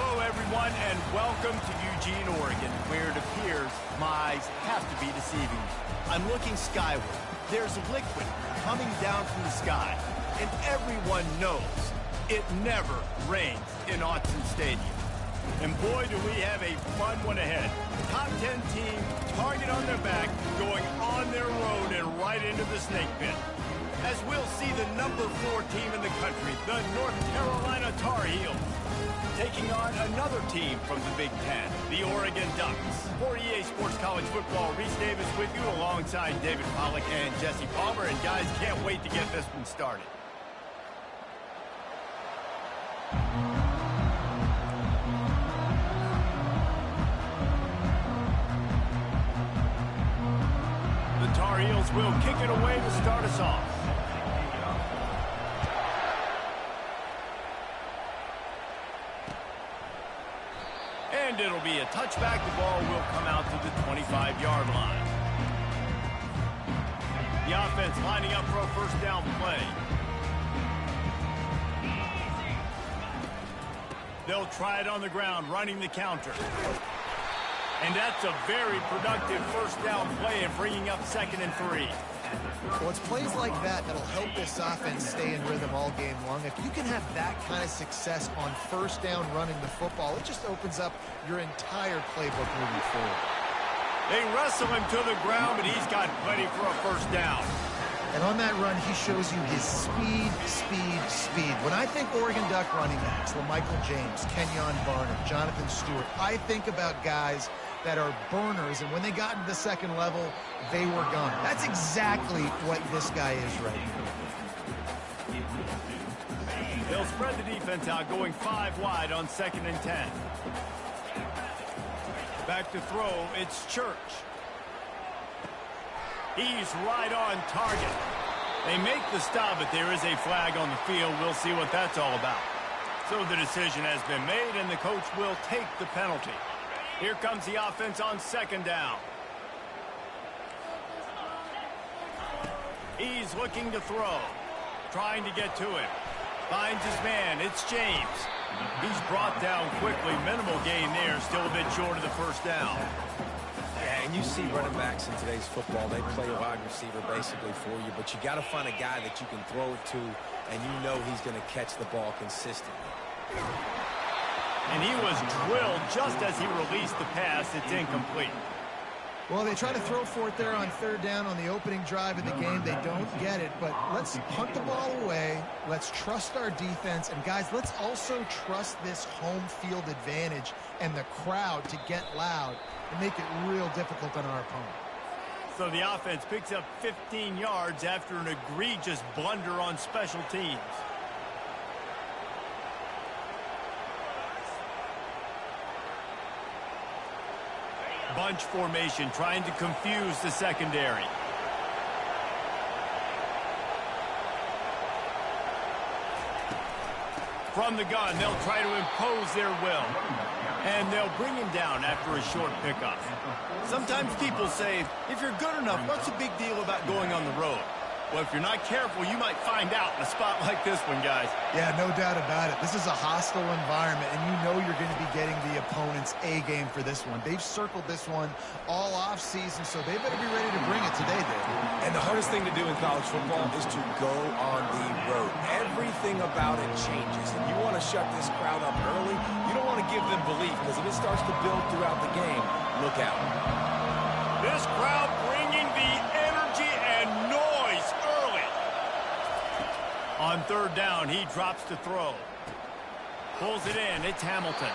Hello, everyone, and welcome to Eugene, Oregon, where it appears my eyes have to be deceiving. I'm looking skyward. There's liquid coming down from the sky, and everyone knows it never rains in Autzen Stadium. And boy, do we have a fun one ahead. Top 10 team, target on their back, going on their road and right into the snake pit. As we'll see the number 4 team in the country, the North Carolina Tar Heels, taking on another team from the Big Ten, the Oregon Ducks. For EA Sports College Football, Reese Davis with you alongside David Pollack and Jesse Palmer. And guys, can't wait to get this one started. The Tar Heels will kick it away to start us off. And it'll be a touchback. The ball will come out to the 25-yard line. The offense lining up for a first down play. They'll try it on the ground, running the counter. And that's a very productive first down play and bringing up 2nd and 3. Well, it's plays like that that'll help this offense stay in rhythm all game long. If you can have that kind of success on first down running the football, it just opens up your entire playbook moving forward. They wrestle him to the ground, but he's got plenty for a first down. And on that run, he shows you his speed. When I think Oregon Duck running backs, Michael James, Kenyon Barner, Jonathan Stewart, I think about guys that are burners, and when they got into the second level, they were gone. That's exactly what this guy is right now. They'll spread the defense out, going 5 wide on 2nd and 10. Back to throw, it's Church. He's right on target. They make the stop, but there is a flag on the field. We'll see what that's all about. So the decision has been made, and the coach will take the penalty. Here comes the offense on 2nd down. He's looking to throw. Trying to get to him. Finds his man. It's James. He's brought down quickly. Minimal gain there. Still a bit short of the first down. Yeah, and you see running backs in today's football. They play a wide receiver basically for you, but you got to find a guy that you can throw it to, and you know he's going to catch the ball consistently. And he was drilled just as he released the pass. It's incomplete. Well, they try to throw for it there on 3rd down on the opening drive of the game. They don't get it, but let's punt the ball away. Let's trust our defense. And, guys, let's also trust this home field advantage and the crowd to get loud and make it real difficult on our opponent. So the offense picks up 15 yards after an egregious blunder on special teams. Bunch formation, trying to confuse the secondary. From the gun, they'll try to impose their will. And they'll bring him down after a short pickup. Sometimes people say, if you're good enough, what's the big deal about going on the road? Well, if you're not careful, you might find out in a spot like this one, guys. Yeah, no doubt about it. This is a hostile environment, and you know you're going to be getting the opponent's A game for this one. They've circled this one all off-season, so they better be ready to bring it today, Dave. And the hardest thing to do in college football is to go on the road. Everything about it changes, and you want to shut this crowd up early. You don't want to give them belief, because if it starts to build throughout the game, look out. This crowd bringing the energy and noise early. On 3rd down, he drops to throw. Pulls it in. It's Hamilton.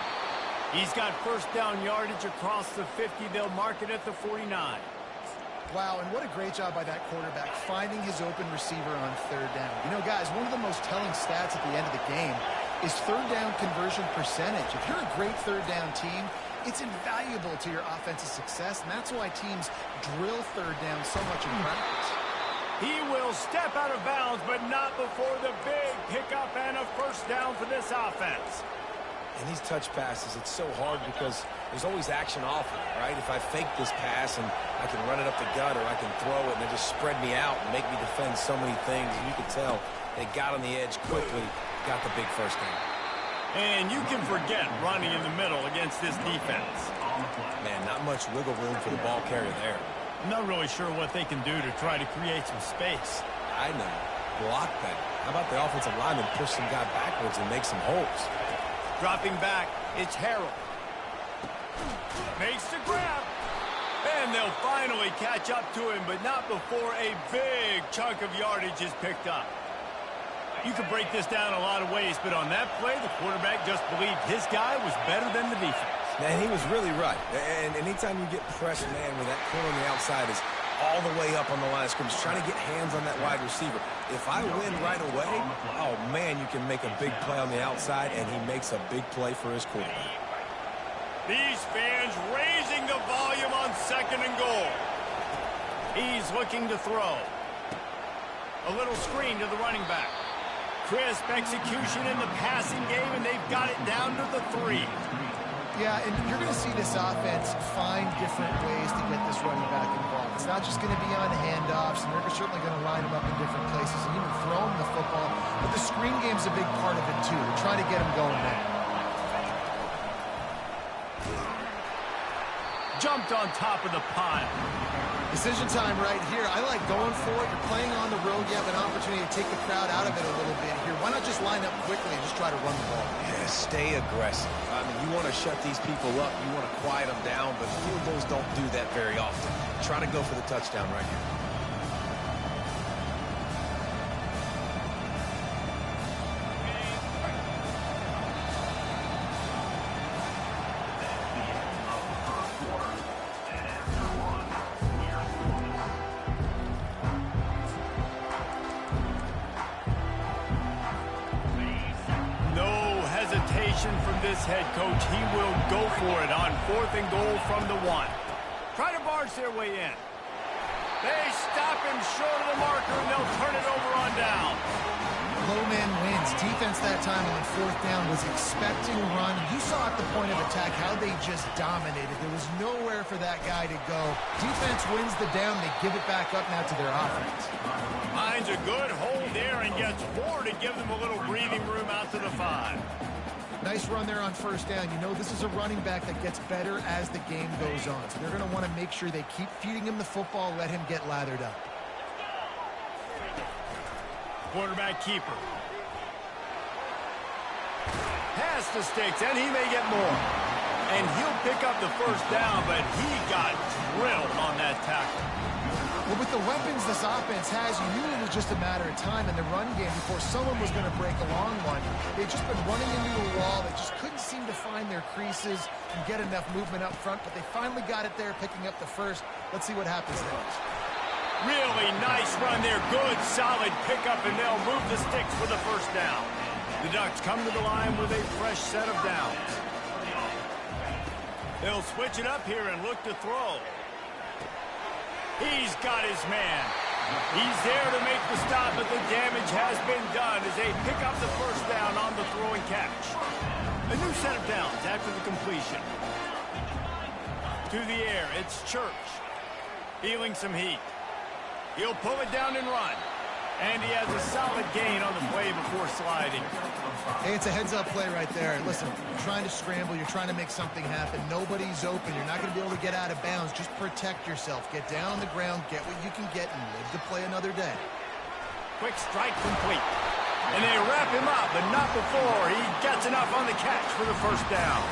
He's got first down yardage across the 50. They'll mark it at the 49. Wow, and what a great job by that quarterback finding his open receiver on 3rd down. You know, guys, one of the most telling stats at the end of the game is 3rd down conversion percentage. If you're a great 3rd down team, it's invaluable to your offensive success, and that's why teams drill 3rd down so much in practice. He will step out of bounds, but not before the big pickup and a first down for this offense. And these touch passes, it's so hard because there's always action off of it, right? If I fake this pass and I can run it up the gut or I can throw it and they just spread me out and make me defend so many things, and you can tell they got on the edge quickly, got the big first down. And you can forget running in the middle against this defense. Man, not much wiggle room for the ball carrier there. I'm not really sure what they can do to try to create some space. I know. Block that. How about the offensive lineman push some guy backwards and make some holes? Dropping back, it's Harold. Makes the grab. And they'll finally catch up to him, but not before a big chunk of yardage is picked up. You could break this down a lot of ways, but on that play, the quarterback just believed his guy was better than the defense. And he was really right. And anytime you get pressed, man, where that corner on the outside is all the way up on the line of scrimmage, trying to get hands on that wide receiver. If I win right away, oh, man, you can make a big play on the outside, and he makes a big play for his quarterback. These fans raising the volume on 2nd and goal. He's looking to throw. A little screen to the running back. Crisp execution in the passing game, and they've got it down to the 3. Yeah, and you're going to see this offense find different ways to get this running back involved. It's not just going to be on handoffs, and they're certainly going to line him up in different places and even throw him the football. But the screen game's a big part of it, too. They're trying to get him going there. Jumped on top of the pile. Decision time right here. I like going for it. You're playing on the road. You have an opportunity to take the crowd out of it a little bit here. Why not just line up quickly and just try to run the ball? Yeah, stay aggressive. I mean, you want to shut these people up. You want to quiet them down, but field goals don't do that very often. Try to go for the touchdown right here. From this head coach, he will go for it on 4th and goal from the 1. Try to barge their way in. They stop him short of the marker, and they'll turn it over on down. Low man wins. Defense that time on 4th down was expecting run. You saw at the point of attack how they just dominated. There was nowhere for that guy to go. Defense wins the down. They give it back up now to their offense. Finds a good hold there and gets 4 to give them a little breathing room out to the 5. Nice run there on 1st down. You know, this is a running back that gets better as the game goes on. So they're going to want to make sure they keep feeding him the football, let him get lathered up. Quarterback keeper. Pass the sticks, and he may get more. And he'll pick up the 1st down, but he got drilled on that tackle. Well, with the weapons this offense has, you knew it was just a matter of time in the run game before someone was going to break a long one. They've just been running into a wall. They just couldn't seem to find their creases and get enough movement up front, but they finally got it there, picking up the 1st. Let's see what happens next. Really nice run there. Good, solid pickup, and they'll move the sticks for the 1st down. The Ducks come to the line with a fresh set of downs. They'll switch it up here and look to throw. He's got his man. He's there to make the stop, but the damage has been done as they pick up the 1st down on the throw and catch. A new set of downs after the completion. To the air, it's Church. Feeling some heat. He'll pull it down and run. And he has a solid gain on the play before sliding. Hey, it's a heads-up play right there. Listen, you're trying to scramble. You're trying to make something happen. Nobody's open. You're not going to be able to get out of bounds. Just protect yourself. Get down on the ground, get what you can get, and live to play another day. Quick strike complete. And they wrap him up, but not before he gets enough on the catch for the 1st down.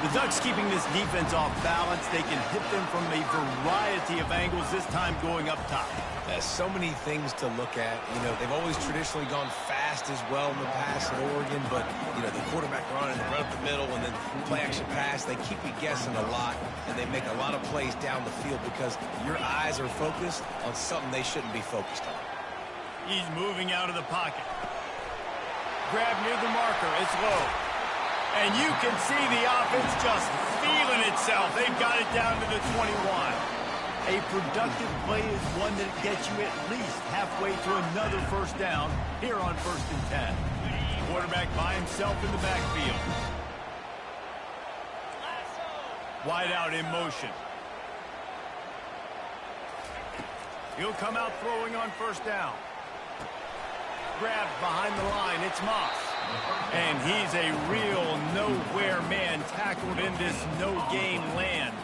The Ducks keeping this defense off balance. They can hit them from a variety of angles, this time going up top. There's so many things to look at. You know, they've always traditionally gone fast as well in the past at Oregon, but, you know, the quarterback run and the run up the middle and then play action pass, they keep you guessing a lot, and they make a lot of plays down the field because your eyes are focused on something they shouldn't be focused on. He's moving out of the pocket. Grab near the marker. It's low. And you can see the offense just feeling itself. They've got it down to the 21. A productive play is one that gets you at least halfway to another 1st down here on 1st and 10. Quarterback by himself in the backfield. Wide out in motion. He'll come out throwing on 1st down. Grabbed behind the line. It's Moss. And he's a real nowhere man tackled in this no-game land.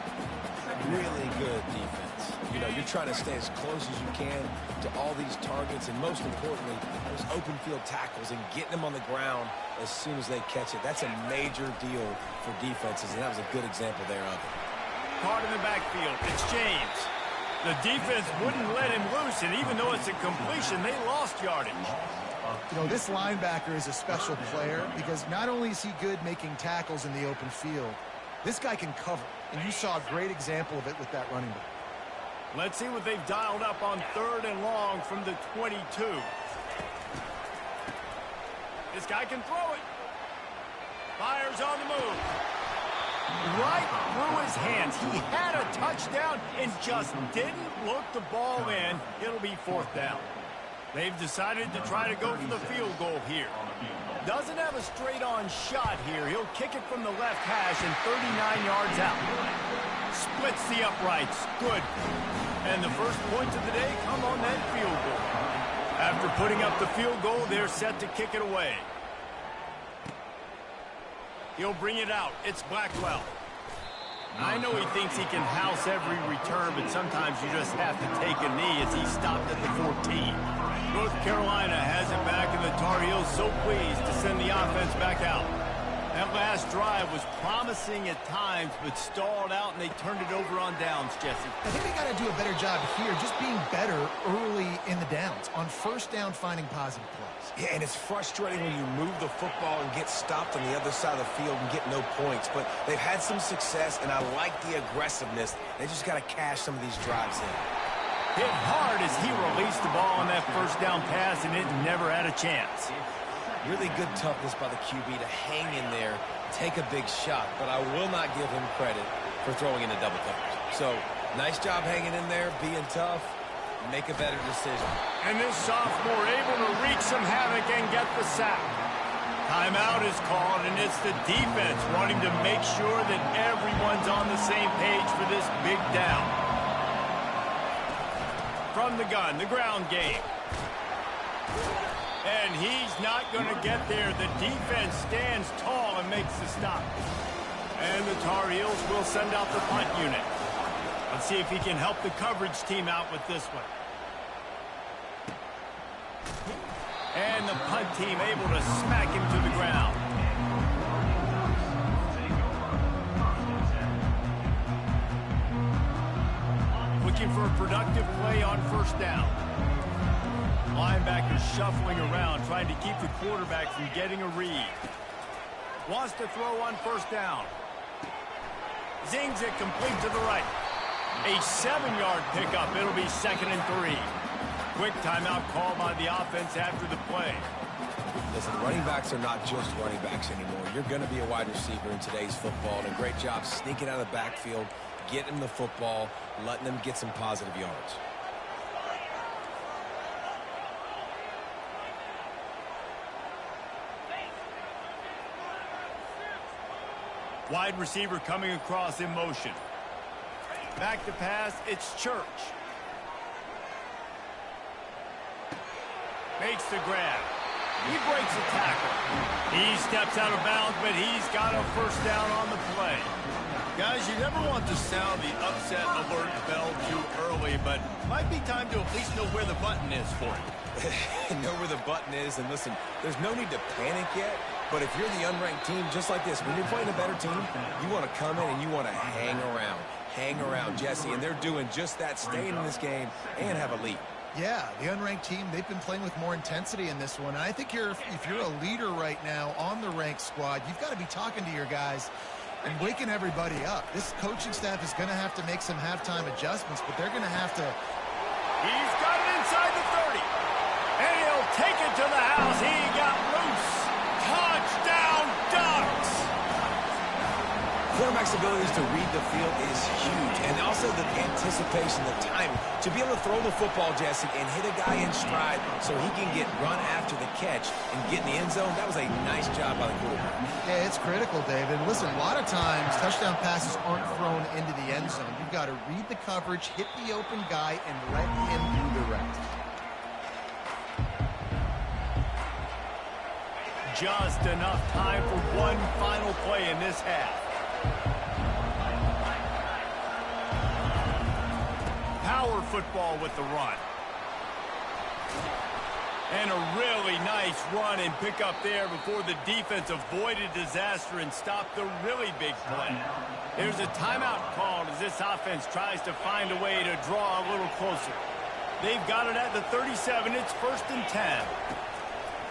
Really good defense. You know, you're trying to stay as close as you can to all these targets, and most importantly, those open field tackles and getting them on the ground as soon as they catch it. That's a major deal for defenses, and that was a good example there of it. Caught in the backfield. It's James. The defense wouldn't let him loose, and even though it's a completion, they lost yardage. You know, this linebacker is a special player because not only is he good making tackles in the open field, this guy can cover, and you saw a great example of it with that running back. Let's see what they've dialed up on 3rd and long from the 22. This guy can throw it. Fires on the move. Right through his hands. He had a touchdown and just didn't look the ball in. It'll be 4th down. They've decided to try to go for the field goal here. Doesn't have a straight-on shot here. He'll kick it from the left hash and 39 yards out. Splits the uprights. Good. And the first points of the day come on that field goal. After putting up the field goal, they're set to kick it away. He'll bring it out. It's Blackwell. I know he thinks he can house every return, but sometimes you just have to take a knee as he stopped at the 14. North Carolina has it back, and the Tar Heels so pleased to send the offense back out. That last drive was promising at times, but stalled out, and they turned it over on downs, Jesse. I think they got to do a better job here, just being better early in the downs. On 1st down, finding positive plays. Yeah, and it's frustrating when you move the football and get stopped on the other side of the field and get no points. But they've had some success, and I like the aggressiveness. They just got to cash some of these drives in. Hit hard as he released the ball on that 1st down pass, and it never had a chance. Really good toughness by the QB to hang in there, take a big shot, but I will not give him credit for throwing into double coverage. So, nice job hanging in there, being tough, make a better decision. And this sophomore able to wreak some havoc and get the sack. Timeout is called, and it's the defense wanting to make sure that everyone's on the same page for this big down. From the gun, the ground game. And he's not going to get there. The defense stands tall and makes the stop. And the Tar Heels will send out the punt unit. Let's see if he can help the coverage team out with this one. And the punt team able to smack him to the ground. Looking for a productive play on 1st down. Linebackers shuffling around, trying to keep the quarterback from getting a read. Wants to throw on 1st down. Zings it complete to the right. A 7-yard pickup. It'll be 2nd and 3. Quick timeout called by the offense after the play. Listen, running backs are not just running backs anymore. You're going to be a wide receiver in today's football, and a great job sneaking out of the backfield, getting them the football, letting them get some positive yards. Wide receiver coming across in motion. Back to pass, it's Church. Makes the grab. He breaks a tackle. He steps out of bounds, but he's got a 1st down on the play. Guys, you never want to sound the upset alert bell too early, but might be time to at least know where the button is for it. Know where the button is, and listen, there's no need to panic yet. But if you're the unranked team, just like this, when you're playing a better team, you want to come in and you want to hang around. Hang around, Jesse, and they're doing just that, staying in this game and have a lead. Yeah, the unranked team, they've been playing with more intensity in this one. And I think if you're a leader right now on the ranked squad, you've got to be talking to your guys and waking everybody up. This coaching staff is going to have to make some halftime adjustments, but they're going to have to... He's got it inside the 30. And he'll take it to the house. He got loose. Touchdown, Ducks! Quarterback's abilities to read the field is huge, and also the anticipation, the timing. To be able to throw the football, Jesse, and hit a guy in stride so he can get run after the catch and get in the end zone, that was a nice job by the quarterback. Yeah, it's critical, David. Listen, a lot of times touchdown passes aren't thrown into the end zone. You've got to read the coverage, hit the open guy, and let him do the rest. just enough time for one final play in this half. Power football with the run. And a really nice run and pick up there before the defense avoided disaster and stopped the really big play. There's a timeout called as this offense tries to find a way to draw a little closer. They've got it at the 37. It's 1st and 10.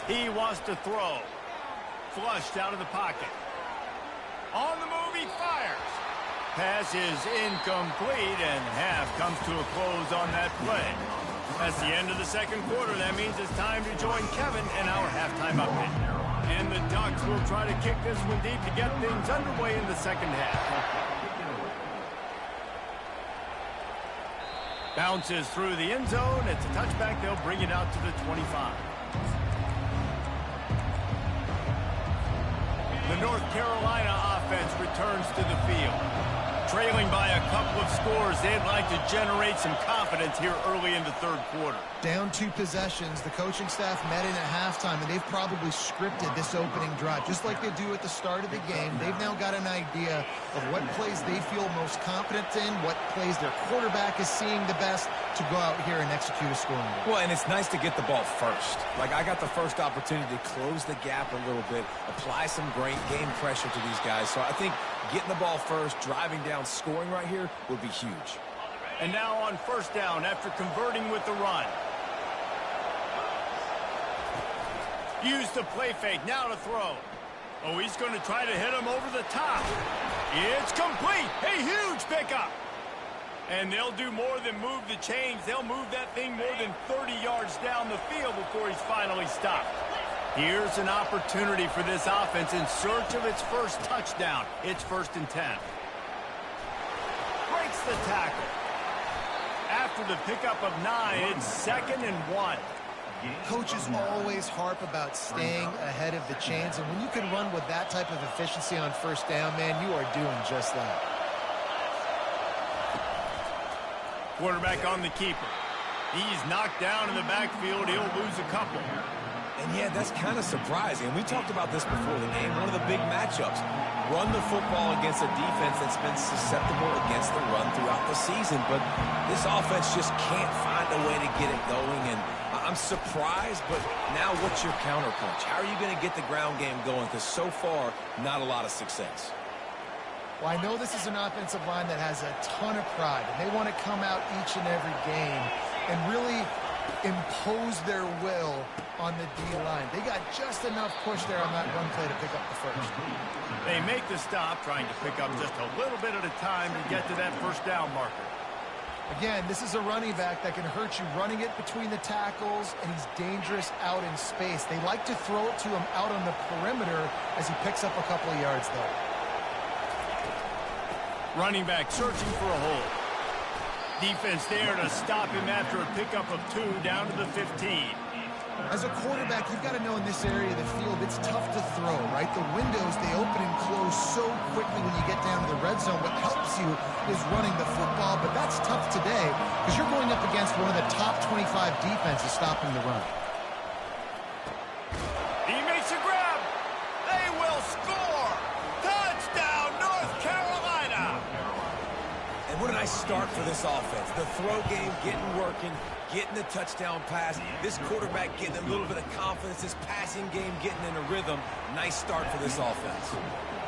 He wants to throw. Flushed out of the pocket. On the move, he fires. Pass is incomplete, and half comes to a close on that play. That's the end of the second quarter. That means it's time to join Kevin in our halftime update. And the Ducks will try to kick this one deep to get things underway in the second half. Bounces through the end zone. It's a touchback. They'll bring it out to the 25. The North Carolina offense returns to the field. Trailing by a couple of scores, they'd like to generate some confidence here early in the third quarter. Down 2 possessions, the coaching staff met in at halftime, and they've probably scripted this opening drive. Just like they do at the start of the game, they've now got an idea of what plays they feel most confident in, what plays their quarterback is seeing the best to go out here and execute a scoring goal. Well, and it's nice to get the ball first. Like, I got the first opportunity to close the gap a little bit, apply some great game pressure to these guys. So I think getting the ball first, driving down, scoring right here would be huge. And now on 1st down after converting with the run. Use the play fake, now to throw. Oh, he's going to try to hit him over the top. It's complete. A huge pickup. And they'll do more than move the chains. They'll move that thing more than 30 yards down the field before he's finally stopped. Here's an opportunity for this offense in search of its first touchdown. It's 1st and 10. Breaks the tackle. After the pickup of 9, it's 2nd and 1. Coaches always harp about staying ahead of the chains, and when you can run with that type of efficiency on 1st down, man, you are doing just that. Quarterback on the keeper. He's knocked down in the backfield. He'll lose a couple. And yeah, that's kind of surprising. We talked about this before the game. One of the big matchups. Run the football against a defense that's been susceptible against the run throughout the season. But this offense just can't find a way to get it going. And I'm surprised, but now what's your counterpunch? How are you going to get the ground game going? Because so far, not a lot of success. Well, I know this is an offensive line that has a ton of pride, and they want to come out each and every game and really impose their will on the D-line. They got just enough push there on that run play to pick up the first. They make the stop, trying to pick up just a little bit at a time to get to that 1st down marker. Again, this is a running back that can hurt you running it between the tackles, and he's dangerous out in space. They like to throw it to him out on the perimeter as he picks up a couple of yards, though. Running back searching for a hole. Defense there to stop him after a pickup of 2 down to the 15. As a quarterback, you've got to know in this area of the field, it's tough to throw, right? The windows, they open and close so quickly when you get down to the red zone. What helps you is running the football, but that's tough today because you're going up against one of the top 25 defenses stopping the run. He makes a grab. They will score. Touchdown, North Carolina. And what a nice start for this offense. The throw game getting working, getting the touchdown pass. This quarterback getting a little bit of confidence. This passing game getting in a rhythm. Nice start for this offense.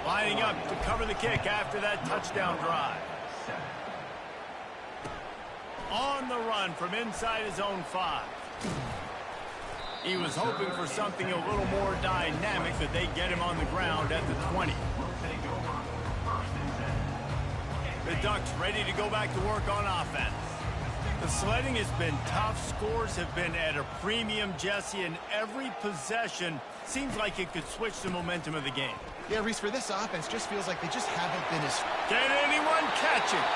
Lining up to cover the kick after that touchdown drive. On the run from inside his own 5. He was hoping for something a little more dynamic, but they get him on the ground at the 20. The Ducks ready to go back to work on offense. The sledding has been tough. Scores have been at a premium, Jesse, and every possession seems like it could switch the momentum of the game. Yeah, Reese, for this offense, just feels like they just haven't been as... Can anyone catch it?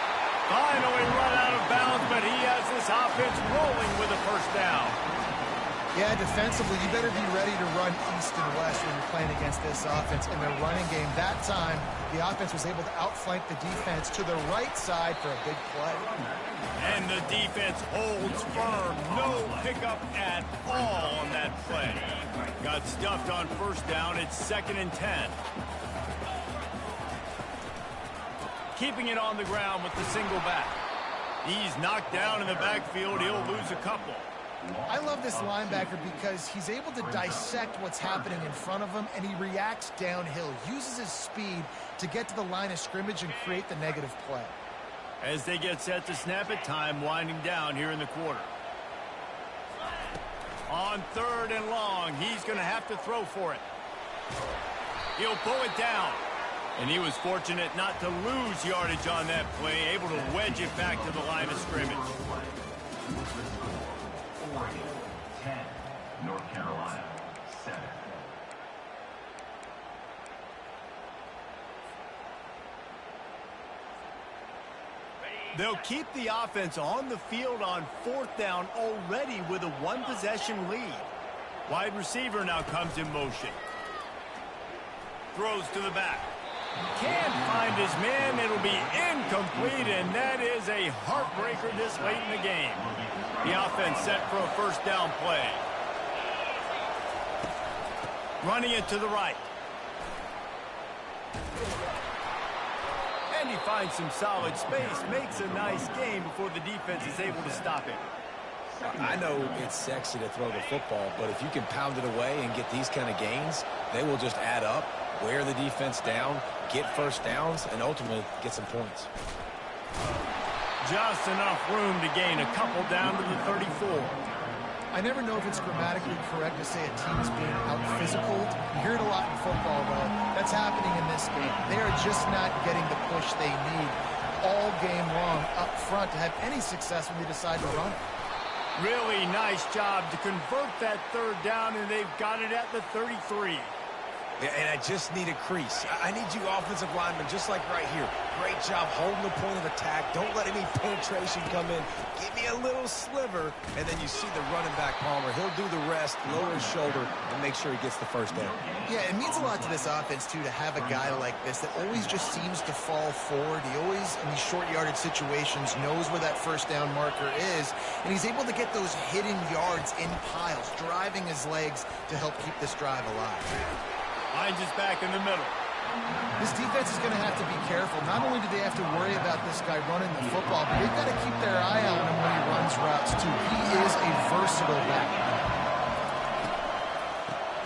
Finally run out of bounds, but he has this offense rolling with a 1st down. Yeah, defensively, you better be ready to run east and west when you're playing against this offense. In their running game, that time, the offense was able to outflank the defense to the right side for a big play. And the defense holds firm. No pickup at all on that play. Got stuffed on first down. It's 2nd and 10. Keeping it on the ground with the single back. He's knocked down in the backfield. He'll lose a couple. I love this linebacker because he's able to dissect what's happening in front of him, and he reacts downhill, uses his speed to get to the line of scrimmage and create the negative play. As they get set to snap it, time winding down here in the quarter. On 3rd and long, he's going to have to throw for it. He'll pull it down. And he was fortunate not to lose yardage on that play, able to wedge it back to the line of scrimmage. Oregon, 10. North Carolina, 7. They'll keep the offense on the field on 4th down already with a 1-possession lead. Wide receiver now comes in motion. Throws to the back. Can't find his man. It'll be incomplete, and that is a heartbreaker this late in the game. The offense set for a 1st down play. Running it to the right. And he finds some solid space, makes a nice gain before the defense is able to stop him. I know it's sexy to throw the football, but if you can pound it away and get these kind of gains, they will just add up, wear the defense down, get 1st downs, and ultimately get some points. Just enough room to gain a couple down to the 34. I never know if it's grammatically correct to say a team is being out-physicaled. You hear it a lot in football, though. That's happening in this game. They are just not getting the push they need all game long up front to have any success when they decide to run it. Really nice job to convert that 3rd down, and they've got it at the 33. Yeah, and I just need a crease. I need you offensive linemen, just like right here. Great job holding the point of attack. Don't let any penetration come in. Give me a little sliver, and then you see the running back, Palmer. He'll do the rest, lower his shoulder, and make sure he gets the 1st down. Yeah, it means a lot to this offense, too, to have a guy like this that always just seems to fall forward. He always, in these short yardage situations, knows where that 1st down marker is, and he's able to get those hidden yards in piles, driving his legs to help keep this drive alive. Finds his back in the middle. This defense is going to have to be careful. Not only do they have to worry about this guy running the football, but they've got to keep their eye on him when he runs routes, too. He is a versatile back.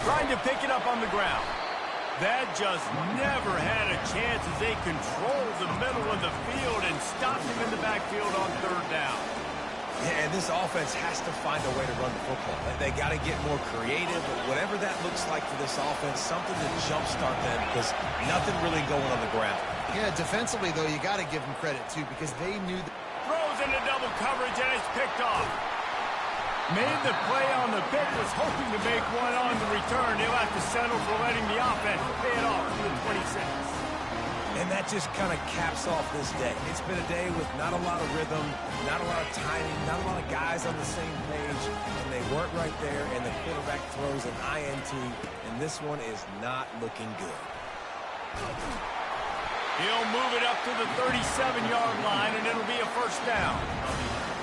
Trying to pick it up on the ground. That just never had a chance as they controlled the middle of the field and stopped him in the backfield on 3rd down. Yeah, and this offense has to find a way to run the football. They got to get more creative, whatever that looks like for this offense, something to jumpstart them, because nothing really going on the ground. Yeah, defensively, though, you got to give them credit, too, because they knew that. Throws into double coverage, and it's picked off. Made the play on the pick, was hoping to make one on the return. He'll have to settle for letting the offense pay it off to the 26. And that just kind of caps off this day. It's been a day with not a lot of rhythm, not a lot of timing, not a lot of guys on the same page, and they weren't right there, and the quarterback throws an INT, and this one is not looking good. He'll move it up to the 37-yard line, and it'll be a 1st down.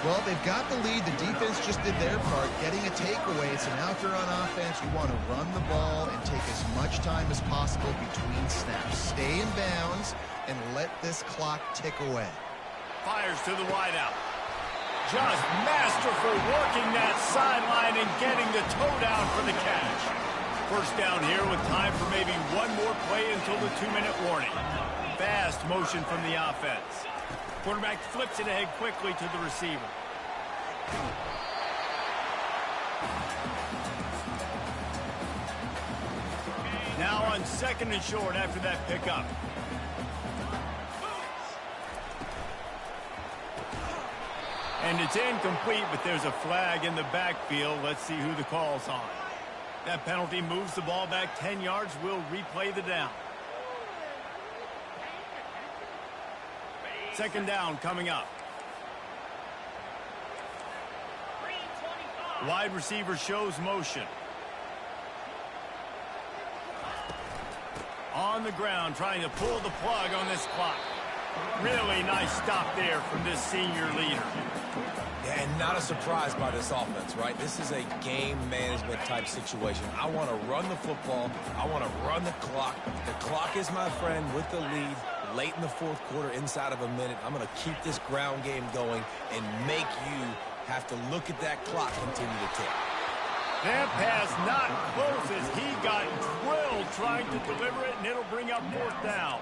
Well, they've got the lead. The defense just did their part, getting a takeaway. So now if you're on offense, you want to run the ball and take as much time as possible between snaps. Stay in bounds and let this clock tick away. Fires to the wideout. Just masterful working that sideline and getting the toe down for the catch. 1st down here with time for maybe one more play until the 2-minute warning. Fast motion from the offense. Quarterback flips it ahead quickly to the receiver. Now on 2nd and short after that pickup. And it's incomplete, but there's a flag in the backfield. Let's see who the call's on. That penalty moves the ball back 10 yards. We'll replay the down. 2nd down coming up. Wide receiver shows motion. On the ground, trying to pull the plug on this clock. Really nice stop there from this senior leader. Yeah, and not a surprise by this offense, right? This is a game management type situation. I want to run the football. I want to run the clock. The clock is my friend with the lead. Late in the fourth quarter, inside of a minute, I'm going to keep this ground game going and make you have to look at that clock continue to tick. That pass not close as he got drilled trying to deliver it, and it'll bring up fourth down.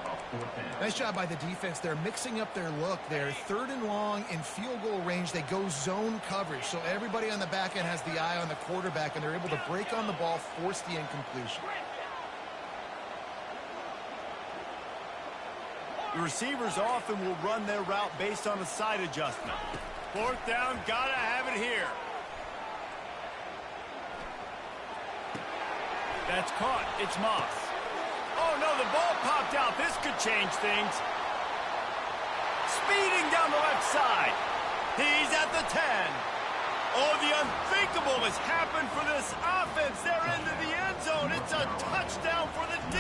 Nice job by the defense. They're mixing up their look there. 3rd and long in field goal range. They go zone coverage. So everybody on the back end has the eye on the quarterback, and they're able to break on the ball, force the incompletion. The receivers often will run their route based on a side adjustment. 4th down, gotta have it here. That's caught. It's Moss. Oh, no, the ball popped out. This could change things. Speeding down the left side. He's at the 10. Oh, the unthinkable has happened for this offense. They're into the end zone. It's a touchdown for the D.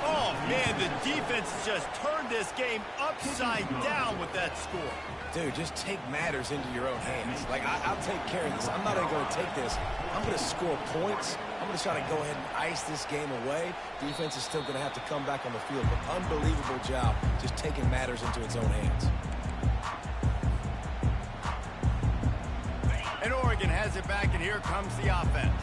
Oh, man, the defense just turned this game upside down with that score. Dude, just take matters into your own hands. Like, I'll take care of this. I'm not even going to take this. I'm going to score points. I'm going to try to go ahead and ice this game away. Defense is still going to have to come back on the field. But unbelievable job just taking matters into its own hands. And Oregon has it back, and here comes the offense.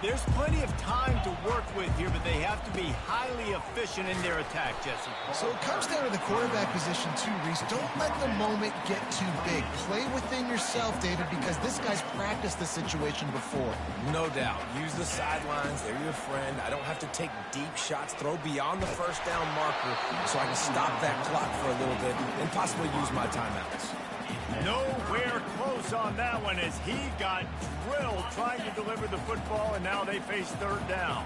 There's plenty of time to work with here, but they have to be highly efficient in their attack, Jesse. So it comes down to the quarterback position too, Reese. Don't let the moment get too big. Play within yourself, David, because this guy's practiced the situation before. No doubt. Use the sidelines. They're your friend. I don't have to take deep shots. Throw beyond the first down marker so I can stop that clock for a little bit and possibly use my timeouts. Nowhere close on that one as he got drilled trying to deliver the football, and now they face 3rd down.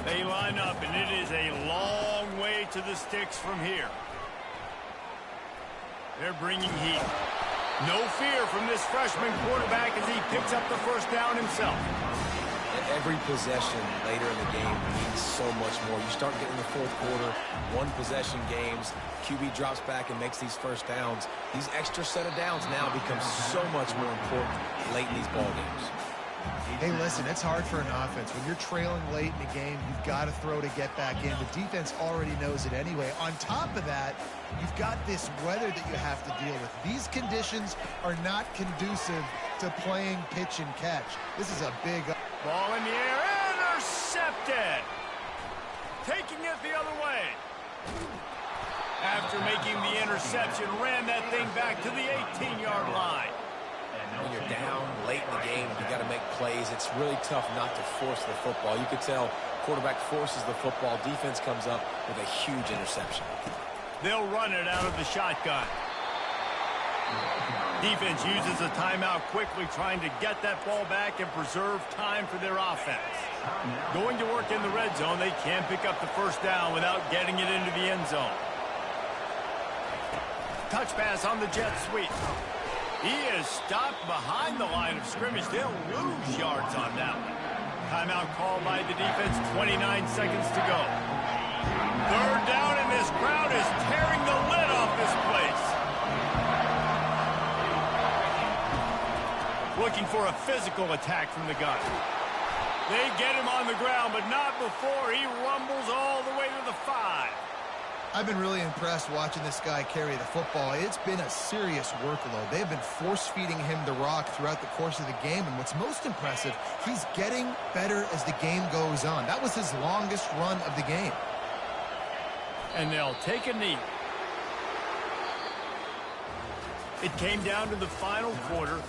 They line up, and it is a long way to the sticks from here. They're bringing heat. No fear from this freshman quarterback as he picks up the first down himself. Every possession later in the game means so much more. You start getting the fourth quarter, one-possession games, QB drops back and makes these first downs. These extra set of downs now become so much more important late in these ball games. Hey, listen, it's hard for an offense. When you're trailing late in the game, you've got to throw to get back in. The defense already knows it anyway. On top of that, you've got this weather that you have to deal with. These conditions are not conducive to playing pitch and catch. This is a big... Ball in the air, intercepted. Taking it the other way. After making the interception, ran that thing back to the 18-yard line. When you're down late in the game, you got to make plays. It's really tough not to force the football. You could tell quarterback forces the football. Defense comes up with a huge interception. They'll run it out of the shotgun. Defense uses a timeout quickly, trying to get that ball back and preserve time for their offense. Going to work in the red zone, they can't pick up the first down without getting it into the end zone. Touch pass on the jet sweep. He is stopped behind the line of scrimmage. They'll lose yards on that one. Timeout called by the defense, 29 seconds to go. 3rd down, and this crowd is tearing the lid off this place. Looking for a physical attack from the gun. They get him on the ground, but not before he rumbles all the way to the 5. I've been really impressed watching this guy carry the football. It's been a serious workload. They've been force-feeding him the rock throughout the course of the game, and what's most impressive, he's getting better as the game goes on. That was his longest run of the game. And they'll take a knee. It came down to the final quarter.